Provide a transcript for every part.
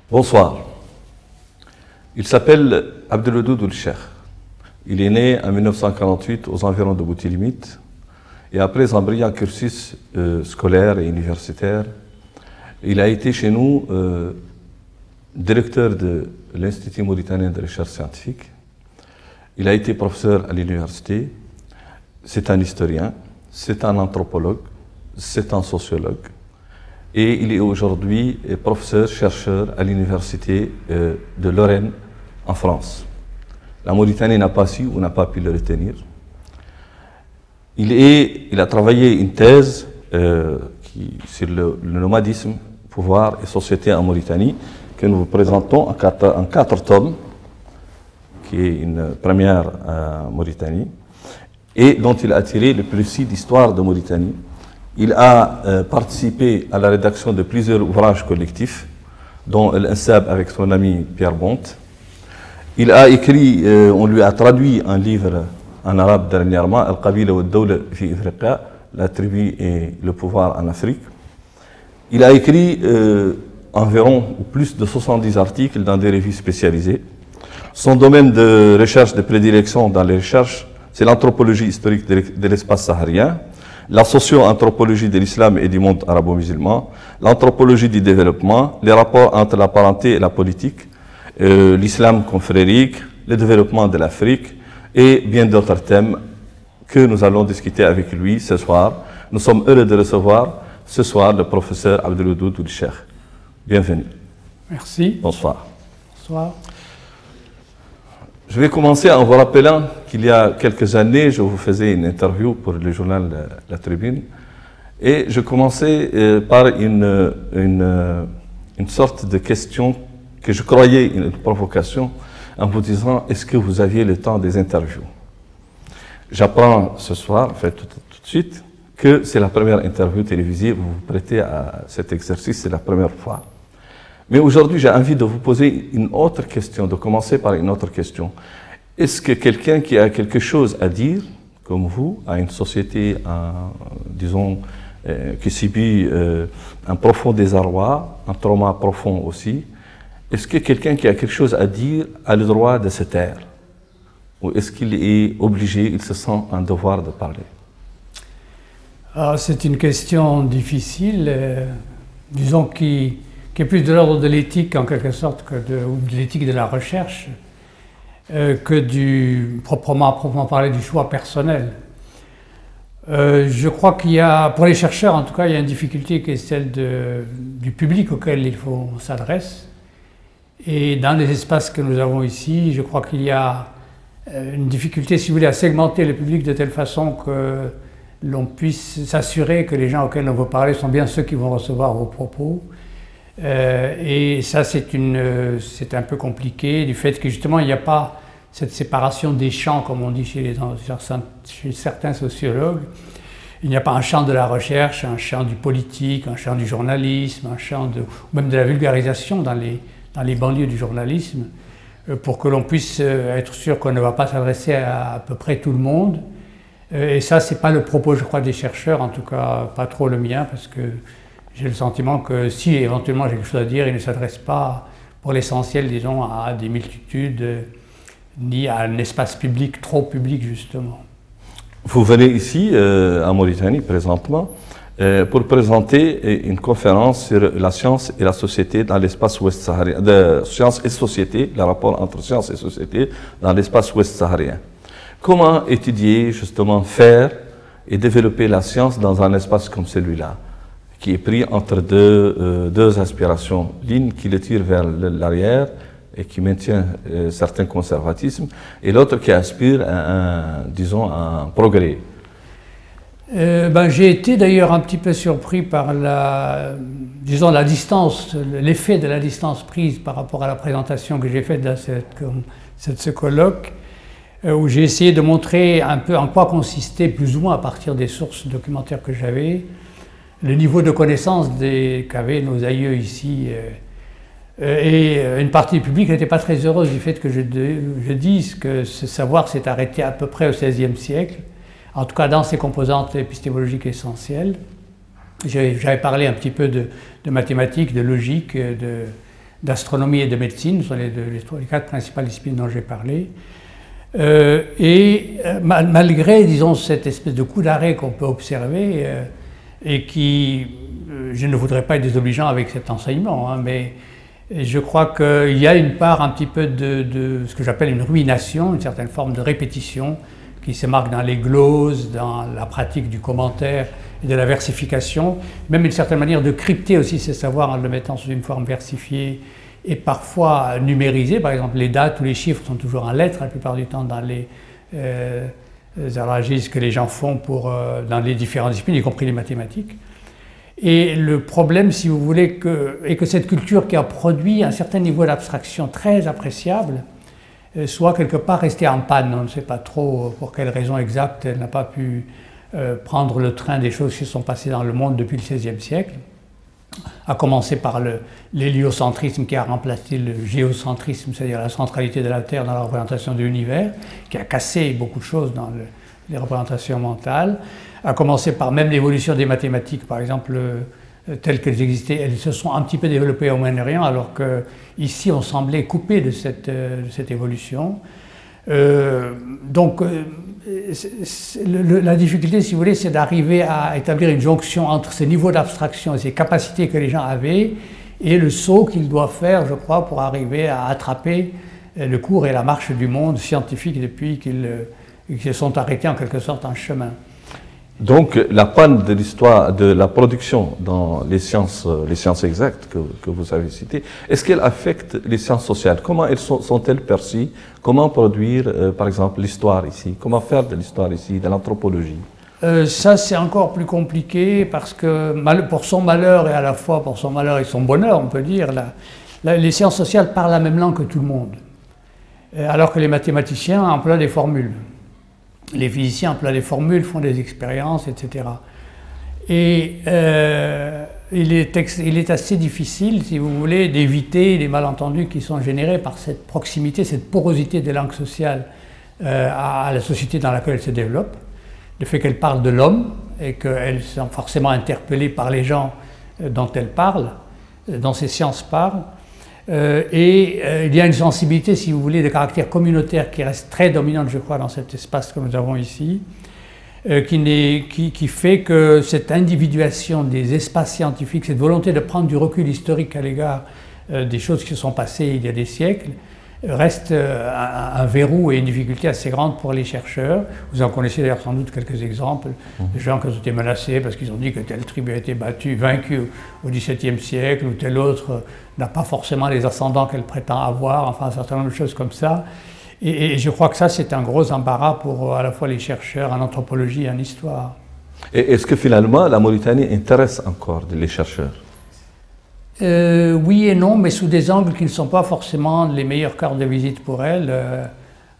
Bonsoir. Il s'appelle Abdelwadoud Ould-Cheikh. Il est né en 1948 aux environs de Boutilimite et après un brillant cursus scolaire et universitaire, il a été chez nous directeur de l'Institut mauritanien de recherche scientifique. Il a été professeur à l'université. C'est un historien, c'est un anthropologue, c'est un sociologue. Et il est aujourd'hui professeur-chercheur à l'université de Lorraine en France. La Mauritanie n'a pas su ou n'a pas pu le retenir. Il a travaillé une thèse sur le nomadisme, pouvoir et société en Mauritanie, que nous vous présentons en quatre tomes, qui est une première en Mauritanie, et dont il a tiré le précis d'histoire de Mauritanie. Il a participé à la rédaction de plusieurs ouvrages collectifs, dont l'INSAB avec son ami Pierre Bonte. Il a écrit, on lui a traduit un livre en arabe dernièrement, Al-Qabila wa al-Dawla fi Ifriqa, la tribu et le pouvoir en Afrique. Il a écrit environ ou plus de 70 articles dans des revues spécialisées. Son domaine de recherche de prédilection dans les recherches, c'est l'anthropologie historique de l'espace saharien, la socio-anthropologie de l'islam et du monde arabo-musulman, l'anthropologie du développement, les rapports entre la parenté et la politique, l'islam confrérique, le développement de l'Afrique et bien d'autres thèmes que nous allons discuter avec lui ce soir. Nous sommes heureux de recevoir ce soir le professeur Abdelwadoud Ould-Cheikh. Bienvenue. Merci. Bonsoir. Bonsoir. Je vais commencer en vous rappelant qu'il y a quelques années, je vous faisais une interview pour le journal La Tribune et je commençais par une sorte de question que je croyais une provocation en vous disant « Est-ce que vous aviez le temps des interviews ?» J'apprends ce soir, en fait tout de suite, que c'est la première interview télévisée, vous vous prêtez à cet exercice, c'est la première fois. Mais aujourd'hui, j'ai envie de vous poser une autre question, de commencer par une autre question. Est-ce que quelqu'un qui a quelque chose à dire, comme vous, à une société, disons, qui subit un profond désarroi, un trauma profond aussi, est-ce que quelqu'un qui a quelque chose à dire a le droit de se taire? Ou est-ce qu'il est obligé, il se sent un devoir de parler? C'est une question difficile, disons qui est plus de l'ordre de l'éthique en quelque sorte, ou de l'éthique de la recherche, que du proprement parler du choix personnel. Je crois qu'il y a, pour les chercheurs en tout cas, il y a une difficulté qui est celle du public auquel on s'adresse. Et dans les espaces que nous avons ici, je crois qu'il y a une difficulté, si vous voulez, à segmenter le public de telle façon que l'on puisse s'assurer que les gens auxquels on veut parler sont bien ceux qui vont recevoir vos propos. Et ça, c'est un peu compliqué du fait que justement, il n'y a pas cette séparation des champs, comme on dit chez certains sociologues. Il n'y a pas un champ de la recherche, un champ du politique, un champ du journalisme, un champ même de la vulgarisation dans les banlieues du journalisme, pour que l'on puisse être sûr qu'on ne va pas s'adresser à peu près tout le monde. Et ça, c'est pas le propos, je crois, des chercheurs, en tout cas pas trop le mien, parce que j'ai le sentiment que si éventuellement j'ai quelque chose à dire, ils ne s'adressent pas pour l'essentiel, disons, à des multitudes, ni à un espace public, trop public justement. Vous venez ici, en Mauritanie, présentement, pour présenter une conférence sur la science et la société dans l'espace ouest-saharien, de science et société, le rapport entre science et société dans l'espace ouest-saharien. Comment étudier, justement, faire et développer la science dans un espace comme celui-là, qui est pris entre deux aspirations, l'une qui le tire vers l'arrière et qui maintient certains conservatismes, et l'autre qui aspire à disons, un progrès. J'ai été d'ailleurs un petit peu surpris par la distance, l'effet de la distance prise par rapport à la présentation que j'ai faite dans ce colloque, où j'ai essayé de montrer un peu en quoi consistait, plus ou moins à partir des sources documentaires que j'avais, le niveau de connaissance qu'avaient nos aïeux ici. Et une partie du public n'était pas très heureuse du fait que je dise que ce savoir s'est arrêté à peu près au XVIe siècle, en tout cas dans ses composantes épistémologiques essentielles. J'avais parlé un petit peu de mathématiques, de logique, d'astronomie et de médecine, ce sont les 4 principales disciplines dont j'ai parlé. Malgré, disons, cette espèce de coup d'arrêt qu'on peut observer, et qui, je ne voudrais pas être désobligeant avec cet enseignement, hein, mais je crois qu'il y a une part un petit peu de ce que j'appelle une ruination, une certaine forme de répétition qui se marque dans les gloses, dans la pratique du commentaire et de la versification, même une certaine manière de crypter aussi ces savoirs en le mettant sous une forme versifiée et parfois numérisée. Par exemple, les dates ou les chiffres sont toujours en lettres la plupart du temps dans les registres que les gens font dans les différentes disciplines, y compris les mathématiques. Et le problème, si vous voulez, est que cette culture qui a produit un certain niveau d'abstraction très appréciable soit quelque part restée en panne. On ne sait pas trop pour quelle raison exacte elle n'a pas pu prendre le train des choses qui se sont passées dans le monde depuis le XVIe siècle, à commencer par l'héliocentrisme qui a remplacé le géocentrisme, c'est-à-dire la centralité de la Terre dans la représentation de l'univers, qui a cassé beaucoup de choses dans les représentations mentales, à commencer par même l'évolution des mathématiques, par exemple, telles qu'elles existaient, elles se sont un petit peu développées au Moyen-Orient, alors qu'ici on semblait coupé de cette évolution. Donc la difficulté, si vous voulez, c'est d'arriver à établir une jonction entre ces niveaux d'abstraction et ces capacités que les gens avaient et le saut qu'ils doivent faire, je crois, pour arriver à attraper le cours et la marche du monde scientifique depuis qu'ils se sont arrêtés en quelque sorte en chemin. Donc la panne de l'histoire de la production dans les sciences exactes que vous avez citées, est-ce qu'elle affecte les sciences sociales? Comment elles sont-elles perçues? Comment produire, par exemple, l'histoire ici? Comment faire de l'histoire ici, de l'anthropologie? Ça, c'est encore plus compliqué parce que, pour son malheur et à la fois pour son malheur et son bonheur, on peut dire, les sciences sociales parlent la même langue que tout le monde, alors que les mathématiciens emploient des formules. Les physiciens emploient des formules, font des expériences, etc. Et il est assez difficile, si vous voulez, d'éviter les malentendus qui sont générés par cette proximité, cette porosité des langues sociales à la société dans laquelle elles se développent. Le fait qu'elles parlent de l'homme et qu'elles sont forcément interpellées par les gens dont elles parlent, dont ces sciences parlent. Il y a une sensibilité, si vous voulez, de caractère communautaire qui reste très dominante, je crois, dans cet espace que nous avons ici, qui fait que cette individuation des espaces scientifiques, cette volonté de prendre du recul historique à l'égard des choses qui se sont passées il y a des siècles, reste un verrou et une difficulté assez grande pour les chercheurs. Vous en connaissez d'ailleurs sans doute quelques exemples de gens qui ont été menacés parce qu'ils ont dit que telle tribu a été vaincue au XVIIe siècle, ou telle autre n'a pas forcément les ascendants qu'elle prétend avoir, enfin un certain nombre de choses comme ça. Et je crois que ça, c'est un gros embarras pour à la fois les chercheurs en anthropologie et en histoire. Et est-ce que finalement la Mauritanie intéresse encore les chercheurs? Oui et non, mais sous des angles qui ne sont pas forcément les meilleures cartes de visite pour elle.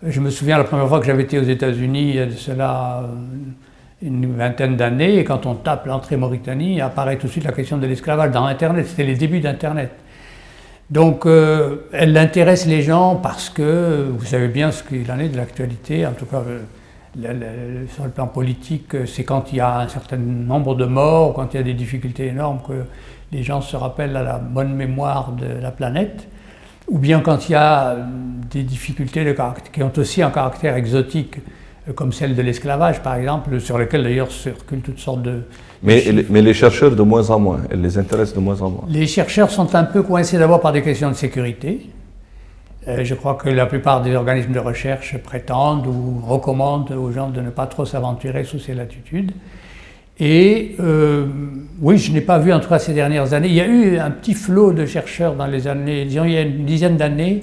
Je me souviens la première fois que j'avais été aux États-Unis, il y a de cela une vingtaine d'années, et quand on tape l'entrée Mauritanie, apparaît tout de suite la question de l'esclavage dans Internet. C'était les débuts d'Internet. Donc elle intéresse les gens parce que vous savez bien ce qu'il en est de l'actualité, en tout cas sur le plan politique, c'est quand il y a un certain nombre de morts, quand il y a des difficultés énormes que les gens se rappellent à la bonne mémoire de la planète, ou bien quand il y a des difficultés qui ont aussi un caractère exotique, comme celle de l'esclavage par exemple, sur lesquelles d'ailleurs circulent toutes sortes de... Mais les chercheurs de moins en moins, elles les intéressent de moins en moins. Les chercheurs sont un peu coincés d'abord par des questions de sécurité. Je crois que la plupart des organismes de recherche prétendent ou recommandent aux gens de ne pas trop s'aventurer sous ces latitudes. Et oui, je n'ai pas vu en tout cas ces dernières années. Il y a eu un petit flot de chercheurs dans les années, disons il y a une dizaine d'années,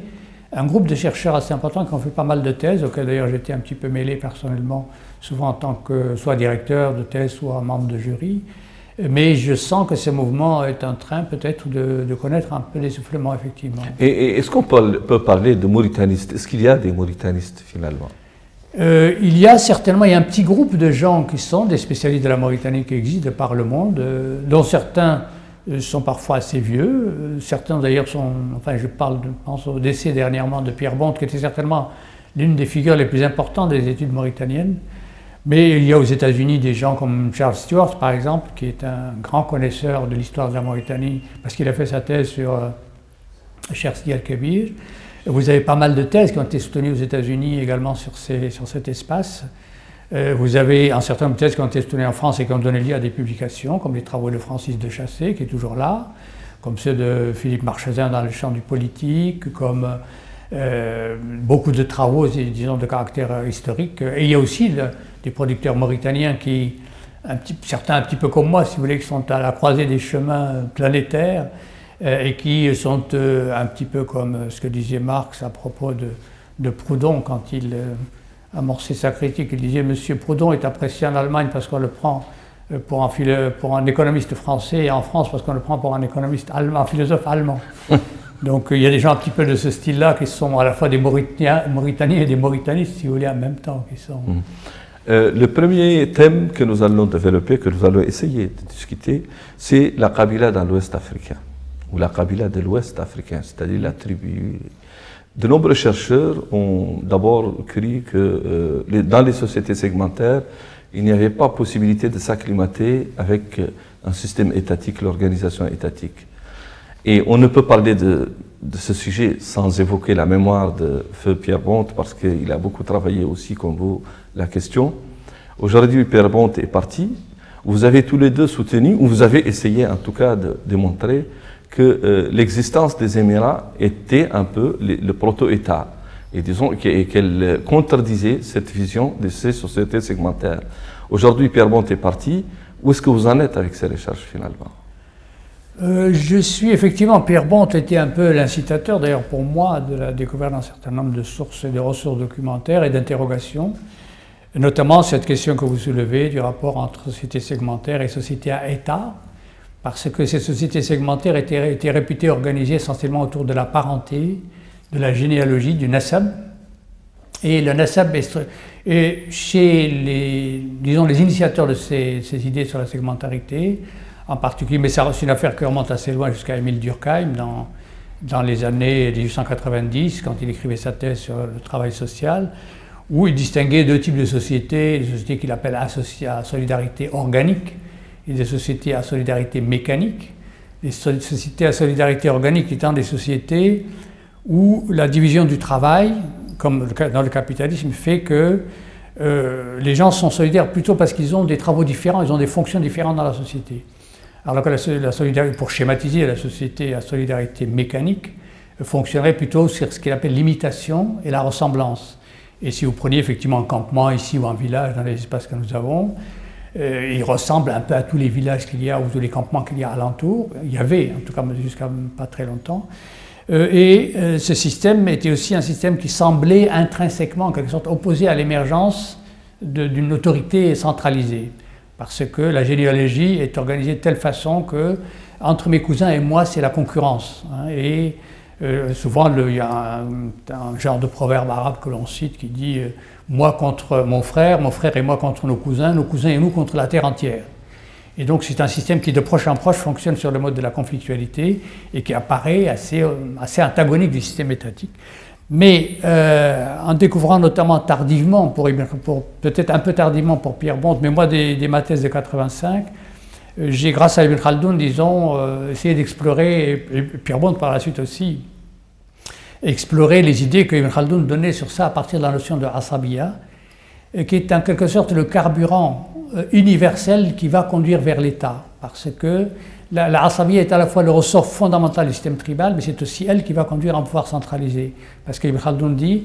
un groupe de chercheurs assez important qui ont fait pas mal de thèses, auxquelles d'ailleurs j'étais un petit peu mêlé personnellement, souvent en tant que soit directeur de thèse, soit membre de jury. Mais je sens que ce mouvement est en train peut-être de connaître un peu l'essoufflement, effectivement. Et est-ce qu'on peut parler de mauritanistes? Est-ce qu'il y a des mauritanistes finalement? Il y a certainement un petit groupe de gens qui sont des spécialistes de la Mauritanie qui existent de par le monde, dont certains sont parfois assez vieux, certains d'ailleurs sont, enfin je pense au décès dernièrement de Pierre Bonte, qui était certainement l'une des figures les plus importantes des études mauritaniennes. Mais il y a aux États-Unis des gens comme Charles Stewart, par exemple, qui est un grand connaisseur de l'histoire de la Mauritanie, parce qu'il a fait sa thèse sur Cheikh Sidi El-Kébir. Vous avez pas mal de thèses qui ont été soutenues aux États-Unis également sur cet espace. Vous avez un certain nombre de thèses qui ont été soutenues en France et qui ont donné lieu à des publications, comme les travaux de Francis de Chassé, qui est toujours là, comme ceux de Philippe Marchesin dans le champ du politique, comme beaucoup de travaux, disons, de caractère historique. Et il y a aussi des producteurs mauritaniens qui, certains un petit peu comme moi, si vous voulez, qui sont à la croisée des chemins planétaires et qui sont un petit peu comme ce que disait Marx à propos de Proudhon quand il amorçait sa critique. Il disait « Monsieur Proudhon est apprécié en Allemagne parce qu'on le prend pour un économiste français et en France parce qu'on le prend pour un économiste allemand, un philosophe allemand ». Donc il y a des gens un petit peu de ce style-là qui sont à la fois des Mauritaniens et des Mauritanistes, si vous voulez, en même temps. Qui sont... Le premier thème que nous allons développer, que nous allons essayer de discuter, c'est la Kabila dans l'Ouest africain, ou la Kabila de l'Ouest africain, c'est-à-dire la tribu. De nombreux chercheurs ont d'abord cru que dans les sociétés segmentaires, il n'y avait pas possibilité de s'acclimater avec un système étatique, l'organisation étatique. Et on ne peut parler de ce sujet sans évoquer la mémoire de Feu Pierre Bonte, parce qu'il a beaucoup travaillé aussi, comme vous, la question. Aujourd'hui, Pierre Bonte est parti. Vous avez tous les deux soutenu, ou vous avez essayé en tout cas de démontrer que l'existence des Émirats était un peu le proto-État, et disons qu'elle contredisait cette vision de ces sociétés segmentaires. Aujourd'hui, Pierre Bonte est parti. Où est-ce que vous en êtes avec ces recherches finalement? Je suis effectivement, Pierre Bonte était un peu l'incitateur, d'ailleurs pour moi, de la découverte d'un certain nombre de sources et de ressources documentaires et d'interrogations, notamment cette question que vous soulevez du rapport entre sociétés segmentaires et sociétés à État, parce que ces sociétés segmentaires étaient réputées organisées essentiellement autour de la parenté, de la généalogie, du nasab. Et le nasab est chez les initiateurs de ces idées sur la segmentarité, en particulier, mais c'est une affaire qui remonte assez loin jusqu'à Émile Durkheim dans les années 1890, quand il écrivait sa thèse sur le travail social, où il distinguait deux types de sociétés, des sociétés qu'il appelle associées à solidarité organique et des sociétés à solidarité mécanique. Les sociétés à solidarité organique étant des sociétés où la division du travail, comme dans le capitalisme, fait que les gens sont solidaires plutôt parce qu'ils ont des travaux différents, ils ont des fonctions différentes dans la société. Alors que la solidarité, pour schématiser, la société à solidarité mécanique fonctionnerait plutôt sur ce qu'il appelle l'imitation et la ressemblance. Et si vous preniez effectivement un campement ici ou un village dans les espaces que nous avons, il ressemble un peu à tous les villages qu'il y a ou tous les campements qu'il y a alentour. Il y avait, en tout cas jusqu'à pas très longtemps. Ce système était aussi un système qui semblait intrinsèquement, en quelque sorte, opposé à l'émergence d'une autorité centralisée. Parce que la généalogie est organisée de telle façon que, entre mes cousins et moi, c'est la concurrence. Hein, et souvent, il y a un genre de proverbe arabe que l'on cite qui dit moi contre mon frère et moi contre nos cousins et nous contre la terre entière. Et donc, c'est un système qui, de proche en proche, fonctionne sur le mode de la conflictualité et qui apparaît assez antagonique du système étatique. Mais en découvrant notamment tardivement, peut-être un peu tardivement pour Pierre Bonte, mais moi, dès ma thèse de 85, j'ai, grâce à Ibn Khaldoun, disons, essayé d'explorer, et Pierre Bonte par la suite aussi, explorer les idées que Ibn Khaldoun donnait sur ça à partir de la notion de asabiya, qui est en quelque sorte le carburant universel qui va conduire vers l'État. Parce que la asabiya est à la fois le ressort fondamental du système tribal, mais c'est aussi elle qui va conduire à un pouvoir centralisé. Parce qu'Ibn Khaldoun dit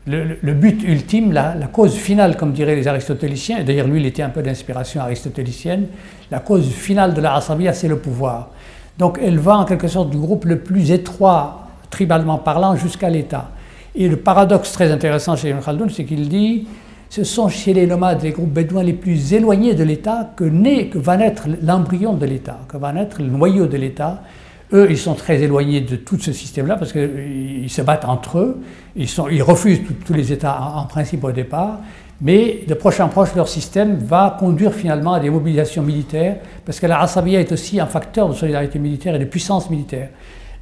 le but ultime, la cause finale, comme diraient les aristotéliciens, et d'ailleurs lui il était un peu d'inspiration aristotélicienne, la cause finale de la asabiya c'est le pouvoir. Donc elle va en quelque sorte du groupe le plus étroit, tribalement parlant, jusqu'à l'État. Et le paradoxe très intéressant chez Ibn Khaldoun, c'est qu'il dit ce sont chez les nomades, les groupes bédouins les plus éloignés de l'État que va naître l'embryon de l'État, que va naître le noyau de l'État. Eux, ils sont très éloignés de tout ce système-là parce qu'ils se battent entre eux, ils refusent tous les États en principe au départ, mais de proche en proche, leur système va conduire finalement à des mobilisations militaires parce que la asabiya est aussi un facteur de solidarité militaire et de puissance militaire.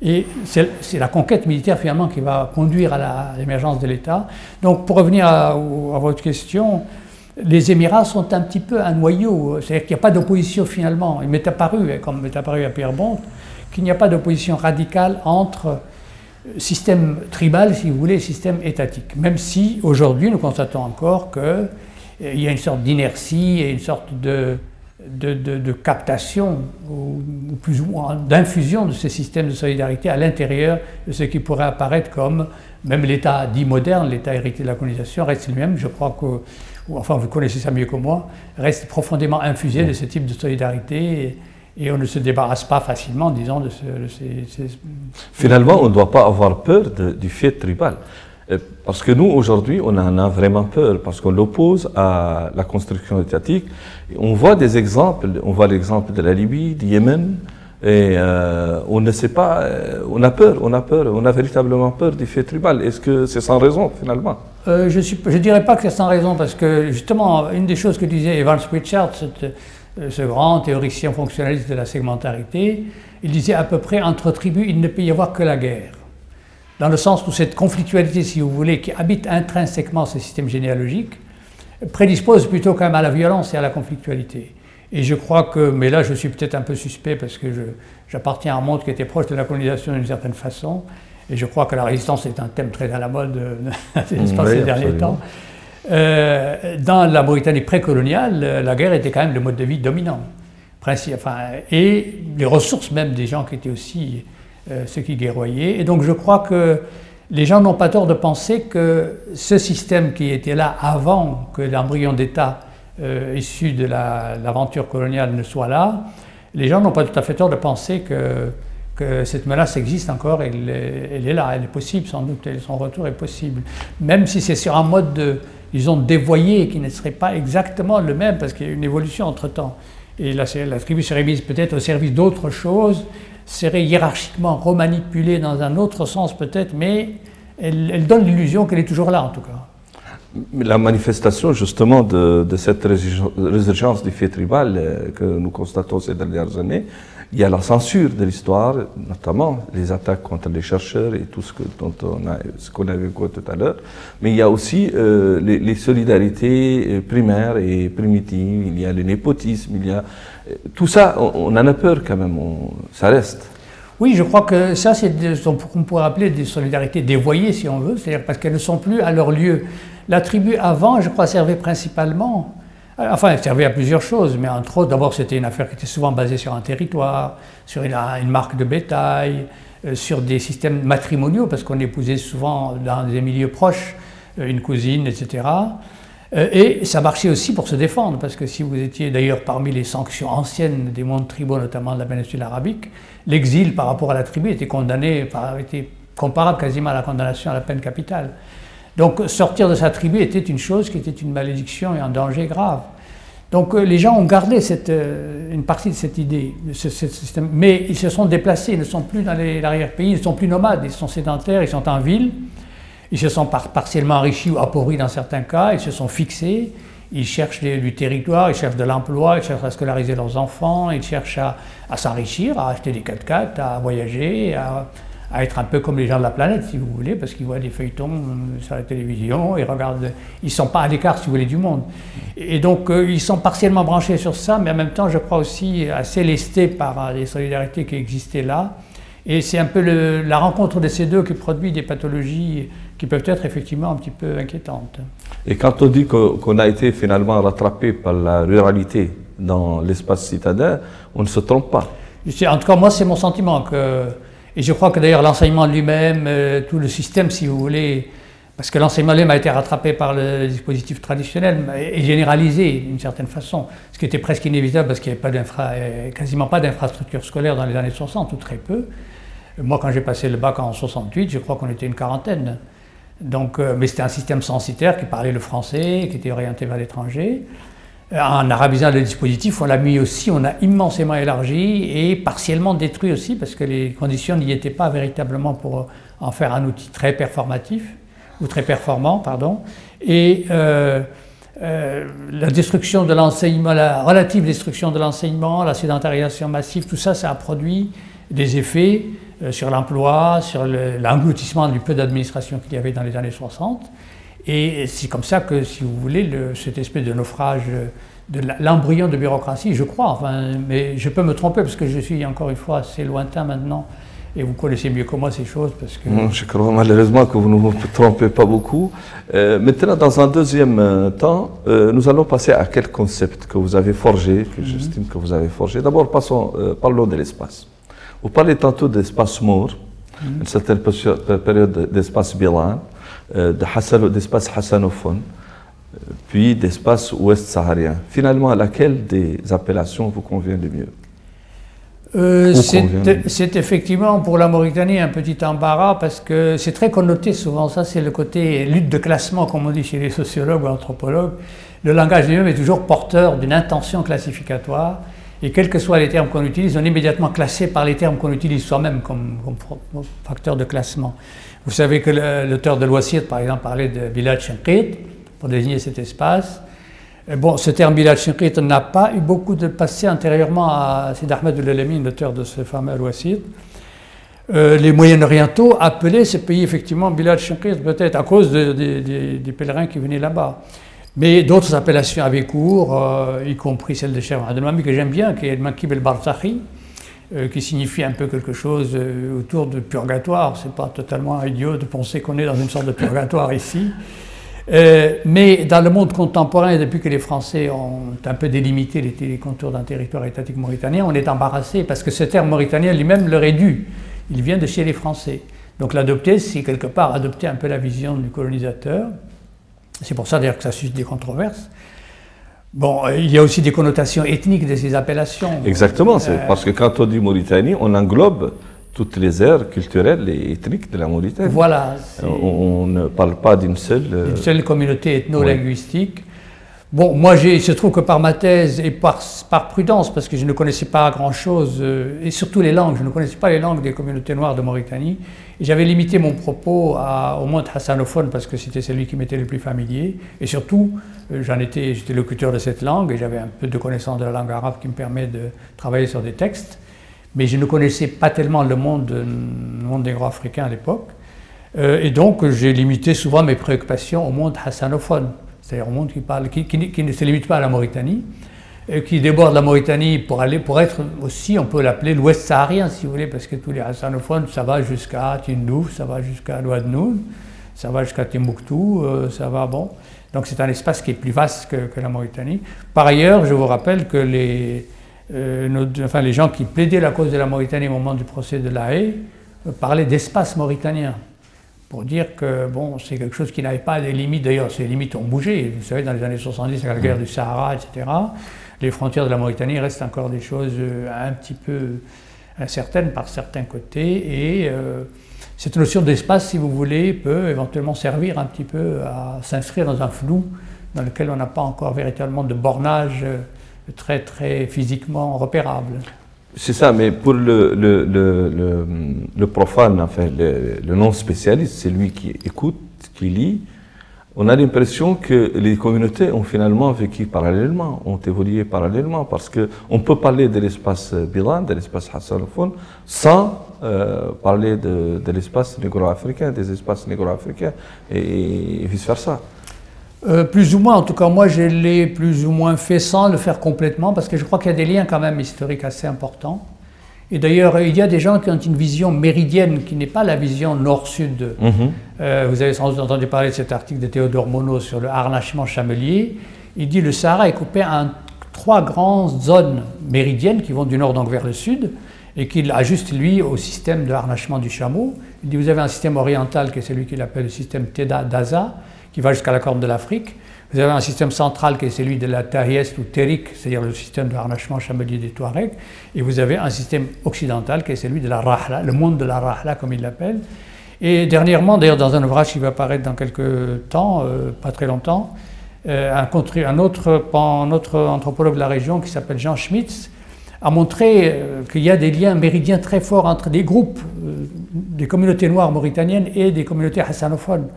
Et c'est la conquête militaire finalement qui va conduire à l'émergence de l'État. Donc pour revenir à votre question, les Émirats sont un petit peu un noyau, c'est-à-dire qu'il n'y a pas d'opposition finalement. Il m'est apparu, comme m'est apparu à Pierre Bonte, qu'il n'y a pas d'opposition radicale entre système tribal, si vous voulez, et système étatique. Même si aujourd'hui nous constatons encore qu'il y a une sorte d'inertie et une sorte de captation ou plus ou moins d'infusion de ces systèmes de solidarité à l'intérieur de ce qui pourrait apparaître comme, même l'État dit moderne, l'État hérité de la colonisation, reste lui-même, je crois que, enfin vous connaissez ça mieux que moi, reste profondément infusé de ce type de solidarité et on ne se débarrasse pas facilement, disons, de ces... Finalement, on ne doit pas avoir peur du fait tribal. Parce que nous, aujourd'hui, on en a vraiment peur, parce qu'on l'oppose à la construction étatique. On voit des exemples, on voit l'exemple de la Libye, du Yémen, et on ne sait pas, on a peur, on a véritablement peur du fait tribal. Est-ce que c'est sans raison, finalement? Je ne dirais pas que c'est sans raison, parce que, justement, une des choses que disait Evans Pritchard, ce grand théoricien fonctionnaliste de la segmentarité, il disait à peu près, entre tribus, il ne peut y avoir que la guerre. Dans le sens où cette conflictualité, si vous voulez, qui habite intrinsèquement ces systèmes généalogiques, prédispose plutôt quand même à la violence et à la conflictualité. Et je crois que, mais là je suis peut-être un peu suspect parce que j'appartiens à un monde qui était proche de la colonisation d'une certaine façon, et je crois que la résistance est un thème très à la mode ces derniers temps. Dans la Mauritanie précoloniale, la guerre était quand même le mode de vie dominant. Et les ressources même des gens qui étaient aussi ceux qui guerroyaient. Et donc je crois que les gens n'ont pas tort de penser que ce système qui était là avant que l'embryon d'État issu de l'aventure coloniale ne soit là, les gens n'ont pas tout à fait tort de penser que cette menace existe encore, elle est là, elle est possible sans doute, son retour est possible. Même si c'est sur un mode, disons, dévoyé qui ne serait pas exactement le même, parce qu'il y a une évolution entre-temps. Et la tribu serait mise peut-être au service d'autre chose, serait hiérarchiquement remanipulée dans un autre sens peut-être, mais elle donne l'illusion qu'elle est toujours là en tout cas. La manifestation justement de cette résurgence du fait tribal que nous constatons ces dernières années, il y a la censure de l'histoire, notamment les attaques contre les chercheurs et tout ce qu'on a vu tout à l'heure, mais il y a aussi les solidarités primaires et primitives, il y a le népotisme, il y a tout ça, on en a peur quand même, ça reste. Oui, je crois que ça, c'est ce qu'on pourrait appeler des solidarités dévoyées, si on veut, c'est-à-dire parce qu'elles ne sont plus à leur lieu. La tribu, avant, je crois, servait principalement, enfin, elle servait à plusieurs choses, mais entre autres, d'abord, c'était une affaire qui était souvent basée sur un territoire, sur une marque de bétail, sur des systèmes matrimoniaux, parce qu'on épousait souvent dans des milieux proches, une cousine, etc. Et ça marchait aussi pour se défendre, parce que si vous étiez d'ailleurs parmi les sanctions anciennes des mondes tribaux, notamment de la péninsule arabique, l'exil par rapport à la tribu était était comparable quasiment à la condamnation à la peine capitale. Donc sortir de sa tribu était une chose qui était une malédiction et un danger grave. Donc les gens ont gardé une partie de cette idée, de ce système, mais ils se sont déplacés, ils ne sont plus dans l'arrière-pays, ils ne sont plus nomades, ils sont sédentaires, ils sont en ville. Ils se sont partiellement enrichis ou appauvris dans certains cas, ils se sont fixés, ils cherchent du territoire, ils cherchent de l'emploi, ils cherchent à scolariser leurs enfants, ils cherchent à s'enrichir, à acheter des 4x4, à voyager, à être un peu comme les gens de la planète, si vous voulez, parce qu'ils voient des feuilletons sur la télévision, ils regardent, ils ne sont pas à l'écart, si vous voulez, du monde. Et donc, ils sont partiellement branchés sur ça, mais en même temps, je crois aussi assez lestés par les solidarités qui existaient là. Et c'est un peu la rencontre de ces deux qui produit des pathologies qui peuvent être effectivement un petit peu inquiétantes. Et quand on dit qu'on a été finalement rattrapé par la ruralité dans l'espace citadin, on ne se trompe pas. En tout cas, moi, c'est mon sentiment. Et je crois que d'ailleurs l'enseignement lui-même, tout le système, si vous voulez, parce que l'enseignement lui-même a été rattrapé par le dispositif traditionnel et généralisé d'une certaine façon, ce qui était presque inévitable parce qu'il n'y avait quasiment pas d'infrastructure scolaire dans les années 60, ou très peu. Moi, quand j'ai passé le bac en 68, je crois qu'on était une quarantaine. Donc, mais c'était un système censitaire qui parlait le français, qui était orienté vers l'étranger. En arabisant le dispositif, on l'a mis aussi, on a immensément élargi et partiellement détruit aussi parce que les conditions n'y étaient pas véritablement pour en faire un outil très performatif, ou très performant, pardon. Et la destruction de l'enseignement, la relative destruction de l'enseignement, la sédentarisation massive, tout ça, ça a produit des effets sur l'emploi, sur l'engloutissement du peu d'administration qu'il y avait dans les années 60. Et c'est comme ça que, si vous voulez, cette espèce de naufrage de l'embryon de bureaucratie, je crois, enfin, mais je peux me tromper parce que je suis encore une fois assez lointain maintenant et vous connaissez mieux que moi ces choses parce que... Je crois malheureusement que vous ne vous trompez pas beaucoup. Maintenant, dans un deuxième temps, nous allons passer à quelques concepts que vous avez forgés, que j'estime que vous avez forgés. D'abord, parlons de l'espace. Vous parlez tantôt d'espace Mour, une certaine période d'espace Bilan, d'espace hassanophone, puis d'espace ouest saharien. Finalement, laquelle des appellations vous convient le mieux? C'est effectivement pour la Mauritanie un petit embarras parce que c'est très connoté souvent, ça c'est le côté lutte de classement comme on dit chez les sociologues ou anthropologues. Le langage lui-même est toujours porteur d'une intention classificatoire et quels que soient les termes qu'on utilise, on est immédiatement classé par les termes qu'on utilise soi-même comme facteur de classement. Vous savez que l'auteur de l'Ouasit par exemple parlait de Bilad Chinqit pour désigner cet espace. Bon, ce terme Bilad Chinqit n'a pas eu beaucoup de passé antérieurement à Sid Ahmed Ould-Elamin, l'auteur de ce fameux Al-Wasit. Les Moyen-Orientaux appelaient ce pays effectivement Bilad Chinqit, peut-être à cause des pèlerins qui venaient là-bas. Mais d'autres appellations avaient cours, y compris celle de Cheikh Abdelmami que j'aime bien, qui est le Makib el-Barzakhi, qui signifie un peu quelque chose autour du purgatoire. C'est pas totalement idiot de penser qu'on est dans une sorte de purgatoire ici. Mais dans le monde contemporain, depuis que les Français ont un peu délimité les contours d'un territoire étatique mauritanien, on est embarrassé parce que ce terme mauritanien lui-même leur est dû. Il vient de chez les Français. Donc l'adopter, c'est quelque part adopter un peu la vision du colonisateur. C'est pour ça d'ailleurs que ça suscite des controverses. Bon, il y a aussi des connotations ethniques de ces appellations. Exactement, c'est parce que quand on dit Mauritanie, on englobe toutes les aires culturelles et ethniques de la Mauritanie. Voilà. On ne parle pas d'une seule... Une seule communauté ethno-linguistique. Oui. Bon, moi, il se trouve que par ma thèse et par prudence, parce que je ne connaissais pas grand-chose, et surtout les langues, je ne connaissais pas les langues des communautés noires de Mauritanie, et j'avais limité mon propos au monde hassanophone, parce que c'était celui qui m'était le plus familier, et surtout, j'étais locuteur de cette langue, et j'avais un peu de connaissance de la langue arabe qui me permet de travailler sur des textes. Mais je ne connaissais pas tellement le monde négro-africain à l'époque. Et donc, j'ai limité souvent mes préoccupations au monde hassanophone, c'est-à-dire au monde qui ne se limite pas à la Mauritanie, qui déborde la Mauritanie pour être aussi, on peut l'appeler l'Ouest saharien, si vous voulez, parce que tous les hassanophones, ça va jusqu'à Tindouf, ça va jusqu'à Ouadhnoun, ça va jusqu'à Timbuktu, ça va, bon. Donc, c'est un espace qui est plus vaste que la Mauritanie. Par ailleurs, je vous rappelle que les gens qui plaidaient la cause de la Mauritanie au moment du procès de La Haye parlaient d'espace mauritanien, pour dire que bon, c'est quelque chose qui n'avait pas des limites. D'ailleurs, ces limites ont bougé. Vous savez, dans les années 70, avec la guerre du Sahara, etc., les frontières de la Mauritanie restent encore des choses un petit peu incertaines par certains côtés. Et cette notion d'espace, si vous voulez, peut éventuellement servir un petit peu à s'inscrire dans un flou dans lequel on n'a pas encore véritablement de bornage très très physiquement repérable. C'est ça, mais pour le profane, enfin le non-spécialiste, c'est lui qui écoute, qui lit, on a l'impression que les communautés ont finalement vécu parallèlement, ont évolué parallèlement, parce qu'on peut parler de l'espace bilan, de l'espace hassanophone, sans parler de l'espace négro-africain, des espaces négro-africains, et vice-versa. Plus ou moins, en tout cas moi je l'ai plus ou moins fait sans le faire complètement parce que je crois qu'il y a des liens quand même historiques assez importants. Et d'ailleurs il y a des gens qui ont une vision méridienne qui n'est pas la vision nord-sud. Vous avez sans doute entendu parler de cet article de Théodore Monod sur le harnachement chamelier. Il dit que le Sahara est coupé en 3 grandes zones méridiennes qui vont du nord donc vers le sud et qu'il ajuste lui au système de harnachement du chameau. Il dit vous avez un système oriental qui est celui qu'il appelle le système Teda-Daza, qui va jusqu'à la Corne de l'Afrique. Vous avez un système central qui est celui de la Tahiest ou Terik, c'est-à-dire le système de harnachement chamelier des Touaregs, et vous avez un système occidental qui est celui de la Rahla, le monde de la Rahla comme il l'appelle. Et dernièrement, d'ailleurs dans un ouvrage qui va apparaître dans quelques temps, pas très longtemps, un autre anthropologue de la région qui s'appelle Jean Schmitz a montré qu'il y a des liens méridiens très forts entre des groupes, des communautés noires mauritaniennes et des communautés hassanophones.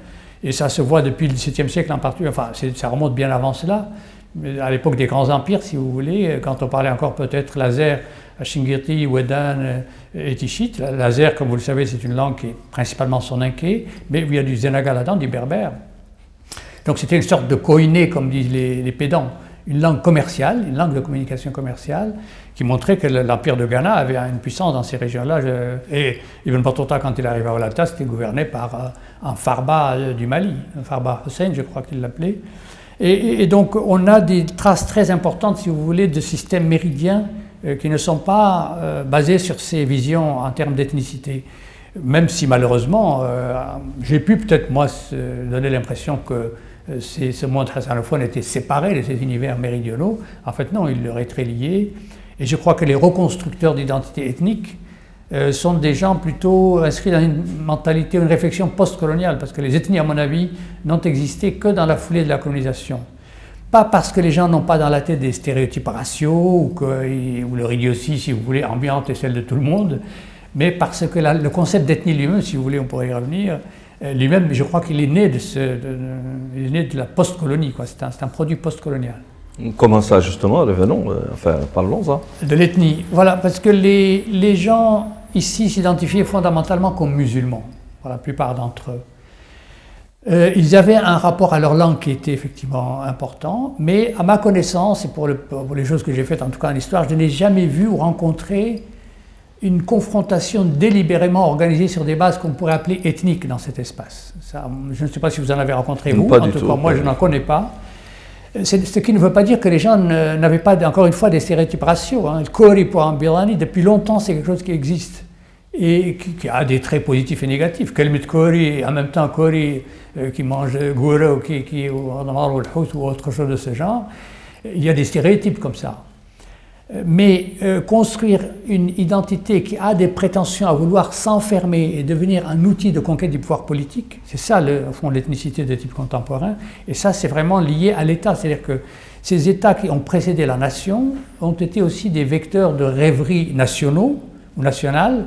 Et ça se voit depuis le XVIIe siècle en particulier, enfin ça remonte bien avant cela, mais à l'époque des grands empires si vous voulez, quand on parlait encore peut-être l'Azer, Chingirti, Ouedan et Tichit. L'Azer, comme vous le savez, c'est une langue qui est principalement soninké, mais il y a du Zenaga là-dedans, du berbère. Donc c'était une sorte de koiné, comme disent les pédants, une langue commerciale, une langue de communication commerciale, qui montrait que l'empire de Ghana avait une puissance dans ces régions-là. Et Ibn Battuta, quand il arrive à Walata, c'était gouverné par un Farba du Mali, un Farba Hussein, je crois qu'il l'appelait. Et donc on a des traces très importantes, si vous voulez, de systèmes méridiens qui ne sont pas basés sur ces visions en termes d'ethnicité. Même si malheureusement, j'ai pu peut-être moi donner l'impression que ce monde hassanophone était séparé de ces univers méridionaux. En fait non, il leur est très lié. Et je crois que les reconstructeurs d'identité ethnique sont des gens plutôt inscrits dans une mentalité, une réflexion post-coloniale, parce que les ethnies, à mon avis, n'ont existé que dans la foulée de la colonisation. Pas parce que les gens n'ont pas dans la tête des stéréotypes raciaux, ou leur idiotie, si vous voulez, ambiante est celle de tout le monde, mais parce que le concept d'ethnie lui-même, si vous voulez, on pourrait y revenir, lui-même, je crois qu'il est né de la post-colonie, c'est un produit post-colonial. Comment ça, justement? Revenons, enfin, parlons-en. De l'ethnie, voilà, parce que les gens ici s'identifiaient fondamentalement comme musulmans, pour la plupart d'entre eux. Ils avaient un rapport à leur langue qui était effectivement important, mais à ma connaissance, et pour les choses que j'ai faites en tout cas en histoire, je n'ai jamais vu ou rencontré une confrontation délibérément organisée sur des bases qu'on pourrait appeler ethniques dans cet espace. Ça, je ne sais pas si vous en avez rencontré vous, en tout cas moi je n'en connais pas. Ce qui ne veut pas dire que les gens n'avaient pas, encore une fois, des stéréotypes raciaux. Le Kori pour un Bilani, depuis longtemps, c'est quelque chose qui existe et qui a des traits positifs et négatifs. Kelmit Kori, en même temps Kori qui mange goura ou autre chose de ce genre, il y a des stéréotypes comme ça. Mais construire une identité qui a des prétentions à vouloir s'enfermer et devenir un outil de conquête du pouvoir politique, c'est ça, au fond, l'ethnicité de type contemporain. Et ça, c'est vraiment lié à l'État. C'est-à-dire que ces États qui ont précédé la nation ont été aussi des vecteurs de rêveries nationaux ou nationales,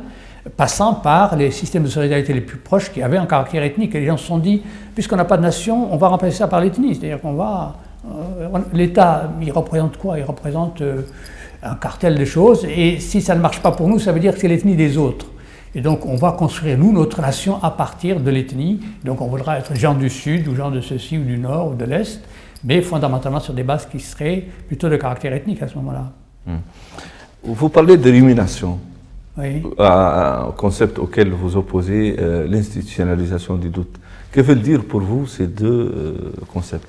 passant par les systèmes de solidarité les plus proches qui avaient un caractère ethnique. Et les gens se sont dit, puisqu'on n'a pas de nation, on va remplacer ça par l'ethnie. C'est-à-dire qu'on va... L'État, il représente quoi? Il représente... un cartel de choses, et si ça ne marche pas pour nous, ça veut dire que c'est l'ethnie des autres. Et donc on va construire, nous, notre nation à partir de l'ethnie. Donc on voudra être gens du Sud, ou gens de ceci, ou du Nord, ou de l'Est, mais fondamentalement sur des bases qui seraient plutôt de caractère ethnique à ce moment-là. Vous parlez de rumination, oui. Un concept auquel vous opposez l'institutionnalisation du doute. Que veulent dire pour vous ces deux concepts?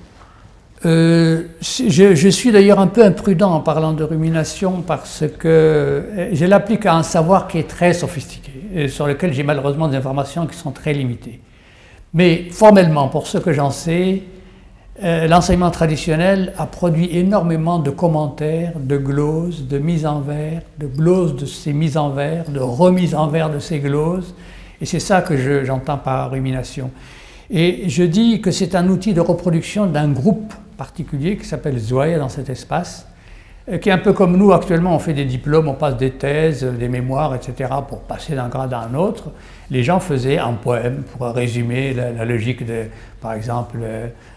Je suis d'ailleurs un peu imprudent en parlant de rumination parce que je l'applique à un savoir qui est très sophistiqué et sur lequel j'ai malheureusement des informations qui sont très limitées. Mais formellement, pour ce que j'en sais, l'enseignement traditionnel a produit énormément de commentaires, de gloses, de mises en vers, de gloses de ces mises en vers, de remises en vers de ces gloses, et c'est ça que j'entends par rumination. Et je dis que c'est un outil de reproduction d'un groupe particulier qui s'appelle Zouaya dans cet espace, qui est un peu comme nous actuellement, on fait des diplômes, on passe des thèses, des mémoires, etc. pour passer d'un grade à un autre. Les gens faisaient un poème pour résumer la logique de, par exemple,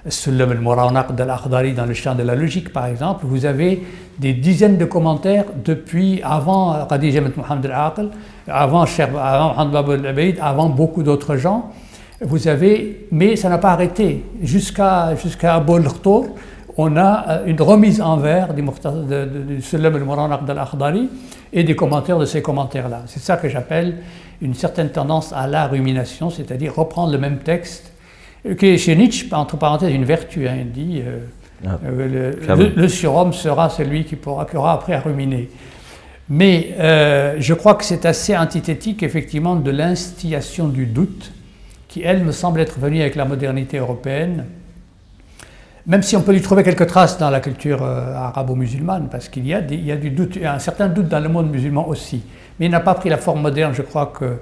Sullam al-Muranaq d'Al-Akhdari dans le champ de la logique, par exemple. Vous avez des dizaines de commentaires depuis avant Khadija bint Mohammed al-Aql, avant Mohammed Bab al-Abaid, avant beaucoup d'autres gens. Vous avez, mais ça n'a pas arrêté. Jusqu'à Abou al-Khtour, on a une remise en vers du Sullam al-Muranaq d'Al-Akhdari et des commentaires de ces commentaires-là. C'est ça que j'appelle une certaine tendance à la rumination, c'est-à-dire reprendre le même texte, qui est chez Nietzsche, entre parenthèses, une vertu. Il dit le surhomme sera celui qui aura appris à ruminer. Mais je crois que c'est assez antithétique, effectivement, de l'instillation du doute, qui, elle, me semble être venue avec la modernité européenne, même si on peut lui trouver quelques traces dans la culture arabo-musulmane, parce qu'il y a du doute, il y a un certain doute dans le monde musulman aussi. Mais il n'a pas pris la forme moderne, je crois, que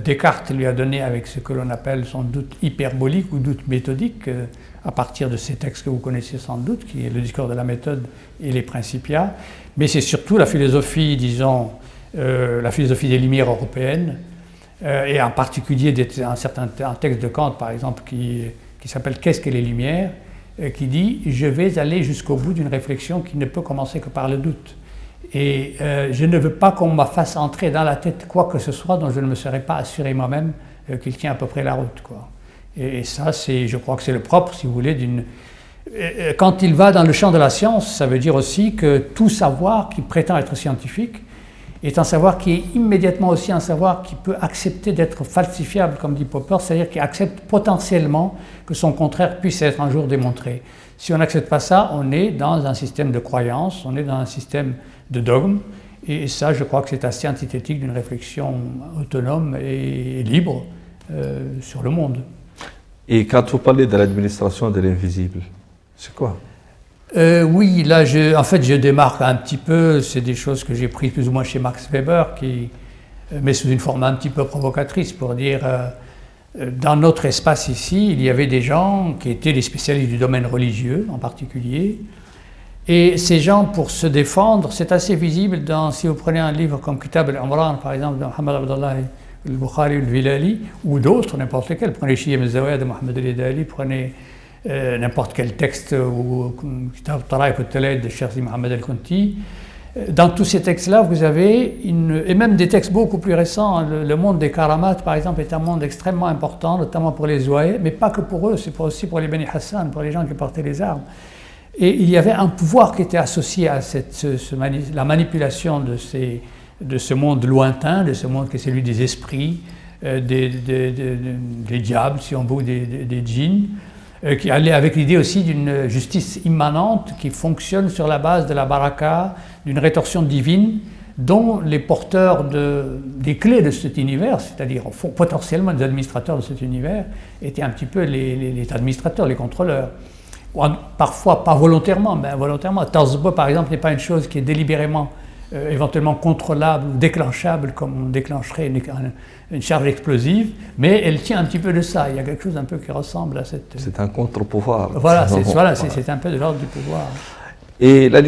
Descartes lui a donné avec ce que l'on appelle son doute hyperbolique ou doute méthodique, à partir de ces textes que vous connaissez sans doute, qui est le discours de la méthode et les Principia. Mais c'est surtout la philosophie, disons, la philosophie des Lumières européennes, et en particulier un texte de Kant, par exemple, qui s'appelle « Qu'est-ce que les Lumières ?», qui dit « Je vais aller jusqu'au bout d'une réflexion qui ne peut commencer que par le doute. Et je ne veux pas qu'on me fasse entrer dans la tête quoi que ce soit dont je ne me serais pas assuré moi-même qu'il tient à peu près la route. » quoi. Et ça, je crois que c'est le propre, si vous voulez, quand il va dans le champ de la science, ça veut dire aussi que tout savoir qui prétend être scientifique est un savoir qui est immédiatement aussi un savoir qui peut accepter d'être falsifiable, comme dit Popper, c'est-à-dire qui accepte potentiellement que son contraire puisse être un jour démontré. Si on n'accepte pas ça, on est dans un système de croyance, on est dans un système de dogme, et ça, je crois que c'est assez antithétique d'une réflexion autonome et libre sur le monde. Et quand vous parlez de l'administration de l'invisible, c'est quoi? Oui, là, en fait, je démarque un petit peu, c'est des choses que j'ai prises plus ou moins chez Max Weber, mais sous une forme un petit peu provocatrice, pour dire, dans notre espace ici, il y avait des gens qui étaient des spécialistes du domaine religieux en particulier, et ces gens, pour se défendre, c'est assez visible si vous prenez un livre comme Kitab al-Umran, par exemple, de Mohamed Abdallah al-Bukhari al-Vilali, ou d'autres, n'importe lequel, prenez Shiyam al-Zawaya de Mohamed al-Idali, prenez n'importe quel texte ou Kitab al-Taraïf al-Talaïd de Cheikh Mohamed al-Kunti. Dans tous ces textes-là, vous avez, et même des textes beaucoup plus récents, le monde des Karamat, par exemple, est un monde extrêmement important, notamment pour les Zouaïs, mais pas que pour eux, c'est aussi pour les Beni Hassan, pour les gens qui portaient les armes. Et il y avait un pouvoir qui était associé à la manipulation de ce monde lointain, de ce monde qui est celui des esprits, des diables, si on veut, des djinns, qui allait avec l'idée aussi d'une justice immanente qui fonctionne sur la base de la baraka, d'une rétorsion divine, dont les porteurs des clés de cet univers, c'est-à-dire potentiellement les administrateurs de cet univers, étaient un petit peu les administrateurs, les contrôleurs. Parfois pas volontairement, mais involontairement. Tazbo, par exemple, n'est pas une chose qui est délibérément, éventuellement contrôlable ou déclenchable, comme on déclencherait une charge explosive, mais elle tient un petit peu de ça. Il y a quelque chose un peu qui ressemble à cette... C'est un contre-pouvoir. Voilà, c'est un peu de l'ordre du pouvoir. Et la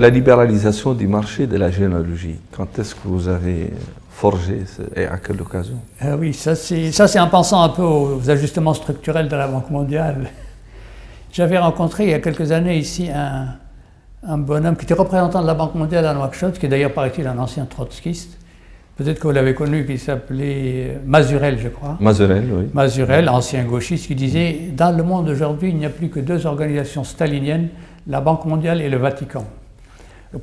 libéralisation du marché de la généalogie, quand est-ce que vous avez forgé et à quelle occasion? Oui, ça c'est en pensant un peu aux ajustements structurels de la Banque mondiale. J'avais rencontré il y a quelques années ici un bonhomme qui était représentant de la Banque mondiale à Nouakchott, qui est d'ailleurs, paraît-il, un ancien trotskiste. Peut-être que vous l'avez connu, qui s'appelait Mazurel, je crois. Mazurel, oui. Mazurel, ancien gauchiste, qui disait « Dans le monde aujourd'hui, il n'y a plus que deux organisations staliniennes, la Banque mondiale et le Vatican. »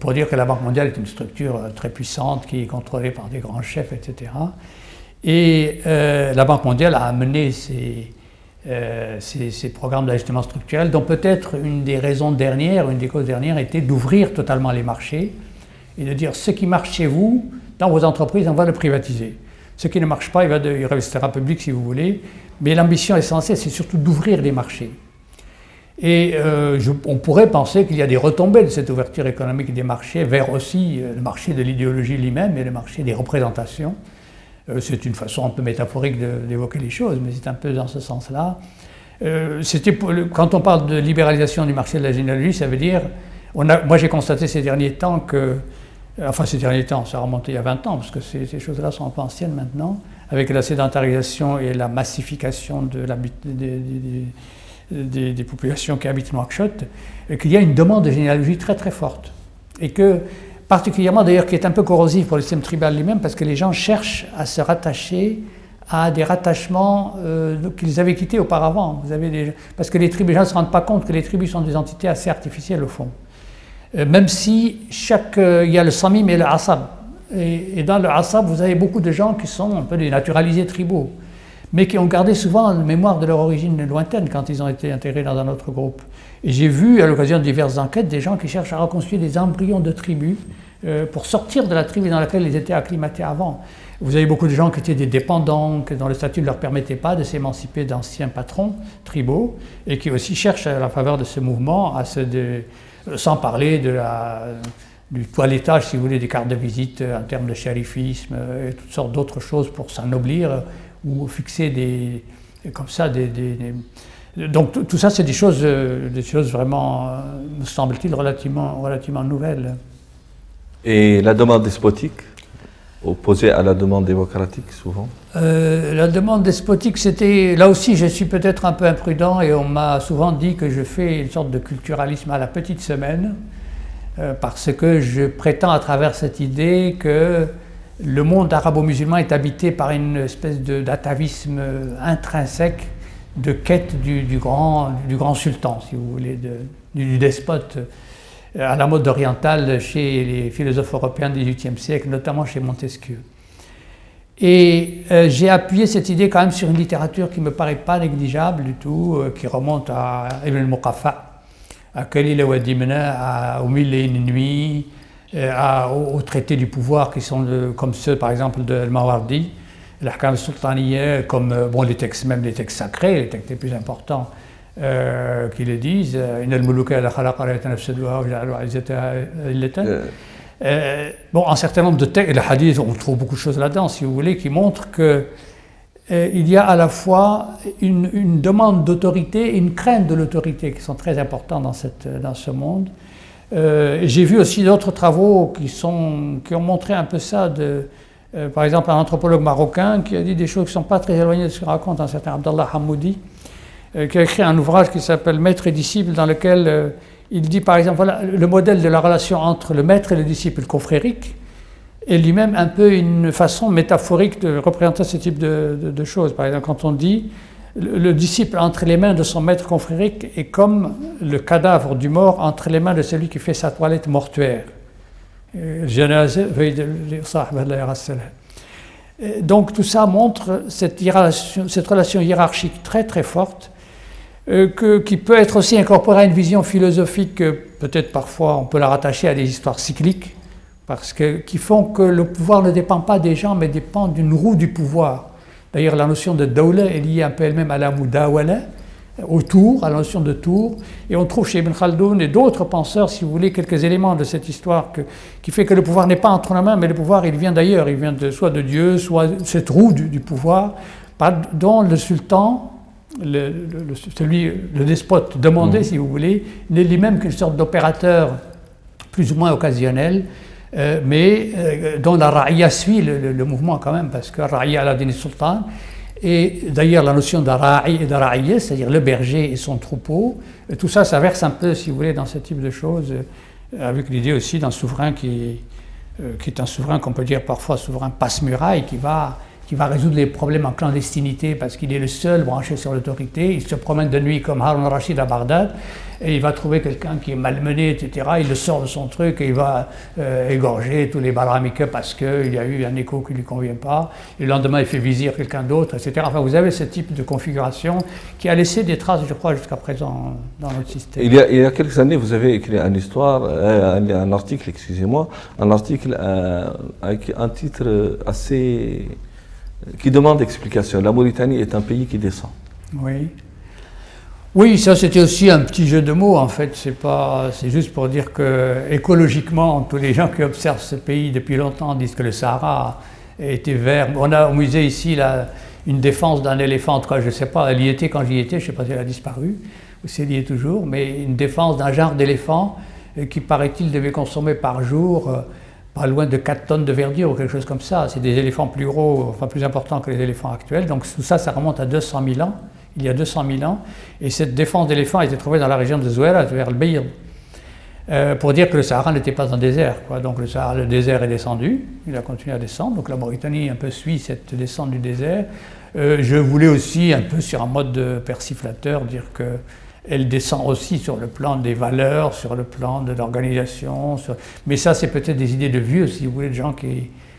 Pour dire que la Banque mondiale est une structure très puissante, qui est contrôlée par des grands chefs, etc. Et la Banque mondiale a amené ces programmes d'ajustement structurel, dont peut-être une des raisons dernières, une des causes dernières, était d'ouvrir totalement les marchés et de dire ce qui marche chez vous, dans vos entreprises, on va le privatiser. Ce qui ne marche pas, il restera public si vous voulez, mais l'ambition essentielle, c'est surtout d'ouvrir les marchés. Et on pourrait penser qu'il y a des retombées de cette ouverture économique des marchés vers aussi le marché de l'idéologie lui-même et le marché des représentations. C'est une façon un peu métaphorique d'évoquer les choses, mais c'est un peu dans ce sens-là. Quand on parle de libéralisation du marché de la généalogie, ça veut dire... moi, j'ai constaté ces derniers temps que... Enfin, ces derniers temps, ça remonte il y a 20 ans, parce que ces choses-là sont un peu anciennes maintenant, avec la sédentarisation et la massification des populations qui habitent Nouakchott, qu'il y a une demande de généalogie très très forte. Et que... particulièrement d'ailleurs qui est un peu corrosif pour le système tribal lui-même, parce que les gens cherchent à se rattacher à des rattachements qu'ils avaient quittés auparavant. Parce que les tribus, les gens ne se rendent pas compte que les tribus sont des entités assez artificielles au fond. Même si il y a le samim et le asab. Et dans le asab, vous avez beaucoup de gens qui sont un peu des naturalisés tribaux, mais qui ont gardé souvent la mémoire de leur origine lointaine quand ils ont été intégrés dans un autre groupe. Et j'ai vu, à l'occasion de diverses enquêtes, des gens qui cherchent à reconstruire des embryons de tribus pour sortir de la tribu dans laquelle ils étaient acclimatés avant. Vous avez beaucoup de gens qui étaient des dépendants, dont le statut ne leur permettait pas de s'émanciper d'anciens patrons tribaux, et qui aussi cherchent à la faveur de ce mouvement, sans parler du toilettage, si vous voulez, des cartes de visite en termes de shérifisme, et toutes sortes d'autres choses pour s'ennoblir, ou fixer comme ça donc tout ça, c'est des choses vraiment, me semble-t-il, relativement nouvelles. Et la demande despotique, opposée à la demande démocratique, souvent? La demande despotique, c'était... Là aussi, je suis peut-être un peu imprudent, et on m'a souvent dit que je fais une sorte de culturalisme à la petite semaine, parce que je prétends à travers cette idée que le monde arabo-musulman est habité par une espèce d'atavisme intrinsèque de quête du grand sultan, si vous voulez, du despote, à la mode orientale chez les philosophes européens du XVIIIe siècle, notamment chez Montesquieu. Et j'ai appuyé cette idée quand même sur une littérature qui ne me paraît pas négligeable du tout, qui remonte à Ibn al-Muqaffa, à Khalil wa Dimna, au Mille et une nuits, aux traités du pouvoir qui sont comme ceux par exemple de Al-Mawardi, l'Ahkam al-Sultaniyya, comme bon, les textes, même les textes sacrés, les textes les plus importants qui le disent. Bon, un certain nombre de textes, le hadith, on trouve beaucoup de choses là-dedans, si vous voulez, qui montrent que il y a à la fois une demande d'autorité et une crainte de l'autorité qui sont très importants dans ce monde. J'ai vu aussi d'autres travaux qui ont montré un peu ça, par exemple un anthropologue marocain qui a dit des choses qui ne sont pas très éloignées de ce que raconte un certain Abdallah Hamoudi, qui a écrit un ouvrage qui s'appelle Maître et disciple, dans lequel il dit par exemple, voilà, le modèle de la relation entre le maître et le disciple confrérique est lui-même un peu une façon métaphorique de représenter ce type de choses. Par exemple, quand on dit le disciple entre les mains de son maître confrérique est comme le cadavre du mort entre les mains de celui qui fait sa toilette mortuaire. Donc tout ça montre cette relation hiérarchique très très forte, qui peut être aussi incorporée à une vision philosophique, peut-être parfois on peut la rattacher à des histoires cycliques, qui font que le pouvoir ne dépend pas des gens, mais dépend d'une roue du pouvoir. D'ailleurs, la notion de dawla est liée un peu elle-même à la mudawala, au tour, à la notion de tour. Et on trouve chez Ibn Khaldoun et d'autres penseurs, si vous voulez, quelques éléments de cette histoire qui fait que le pouvoir n'est pas entre nos mains, mais le pouvoir, il vient d'ailleurs. Il vient soit de Dieu, soit cette roue du pouvoir, dont le sultan, le despote demandé, si vous voulez, n'est lui-même qu'une sorte d'opérateur plus ou moins occasionnel, mais dont la Ra'iyya suit le mouvement quand même, parce que Ra'iyya al-Din sultan, et d'ailleurs la notion de Ra'iyya, c'est-à-dire le berger et son troupeau, tout ça, ça verse un peu, si vous voulez, dans ce type de choses, avec l'idée aussi d'un souverain qui est un souverain qu'on peut dire parfois souverain passe-muraille, qui va résoudre les problèmes en clandestinité parce qu'il est le seul branché sur l'autorité. Il se promène de nuit comme Harun al-Rashid à Bagdad et il va trouver quelqu'un qui est malmené, etc. Il le sort de son truc et il va égorger tous les balramiques parce qu'il y a eu un écho qui ne lui convient pas. Et le lendemain, il fait vizir quelqu'un d'autre, etc. Enfin, vous avez ce type de configuration qui a laissé des traces, je crois, jusqu'à présent dans notre système. Il y a quelques années, vous avez écrit un article, excusez-moi, un article avec un titre assez... qui demande explication. La Mauritanie est un pays qui descend. Oui. Oui, ça c'était aussi un petit jeu de mots en fait. C'est juste pour dire que écologiquement, tous les gens qui observent ce pays depuis longtemps disent que le Sahara était vert. On a au musée ici une défense d'un éléphant, en tout cas je ne sais pas, elle y était quand j'y étais, je ne sais pas si elle a disparu, ou si elle y est toujours, mais une défense d'un genre d'éléphant qui paraît-il devait consommer par jour pas loin de 4 tonnes de verdure ou quelque chose comme ça. C'est des éléphants plus gros, enfin plus importants que les éléphants actuels. Donc tout ça, ça remonte à 200 000 ans, il y a 200 000 ans. Et cette défense d'éléphants a été trouvée dans la région de Zouera, vers le Beir, pour dire que le Sahara n'était pas un désert, quoi. Donc le désert est descendu, il a continué à descendre. Donc la Mauritanie un peu suit cette descente du désert. Je voulais aussi, un peu sur un mode de persiflateur, dire que elle descend aussi sur le plan des valeurs, sur le plan de l'organisation. Mais ça, c'est peut-être des idées de vieux, si vous voulez, de gens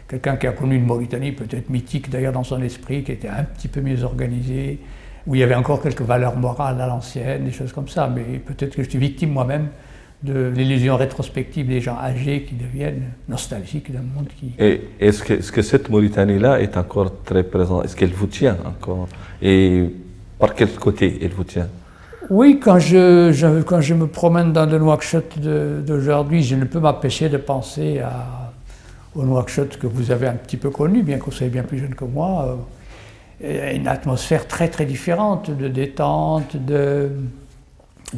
quelqu'un qui a connu une Mauritanie, peut-être mythique d'ailleurs dans son esprit, qui était un petit peu mieux organisée, où il y avait encore quelques valeurs morales à l'ancienne, des choses comme ça. Mais peut-être que je suis victime moi-même de l'illusion rétrospective des gens âgés qui deviennent nostalgiques d'un monde qui... Et est-ce que cette Mauritanie-là est encore très présente? Est-ce qu'elle vous tient encore? Et par quel côté elle vous tient? Oui, quand je me promène dans le Nouakchott d'aujourd'hui, je ne peux m'empêcher de penser au Nouakchott que vous avez un petit peu connu, bien que vous soyez bien plus jeune que moi. Une atmosphère très très différente de détente, de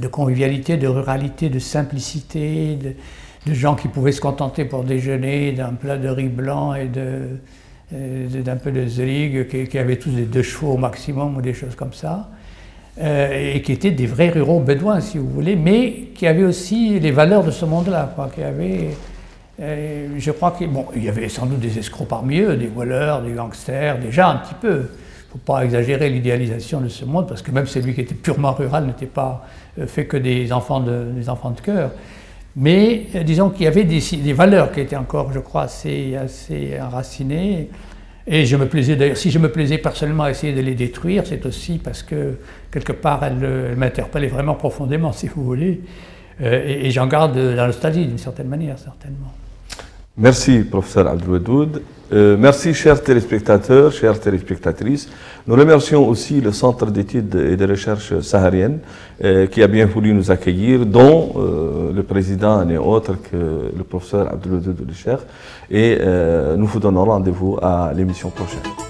convivialité, de ruralité, de simplicité, de gens qui pouvaient se contenter pour déjeuner d'un plat de riz blanc et d'un peu de zrig, qui avaient tous des 2 chevaux au maximum ou des choses comme ça. Et qui étaient des vrais ruraux bédouins, si vous voulez, mais qui avaient aussi les valeurs de ce monde-là, je crois qu'il y avait sans doute des escrocs parmi eux, des voleurs, des gangsters, déjà un petit peu, faut pas exagérer l'idéalisation de ce monde, parce que même celui qui était purement rural n'était pas fait que des enfants de cœur. Mais disons qu'il y avait des valeurs qui étaient encore, je crois, assez enracinées. Et je me plaisais d'ailleurs, si je me plaisais personnellement à essayer de les détruire, c'est aussi parce que quelque part elles m'interpellaient vraiment profondément, si vous voulez. Et j'en garde la nostalgie d'une certaine manière, certainement. Merci, professeur Abdelwadoud. Merci, chers téléspectateurs, chères téléspectatrices. Nous remercions aussi le Centre d'études et de recherche saharienne qui a bien voulu nous accueillir, dont le président n'est autre que le professeur Abdelwadoud El Cheikh. Et nous vous donnons rendez-vous à l'émission prochaine.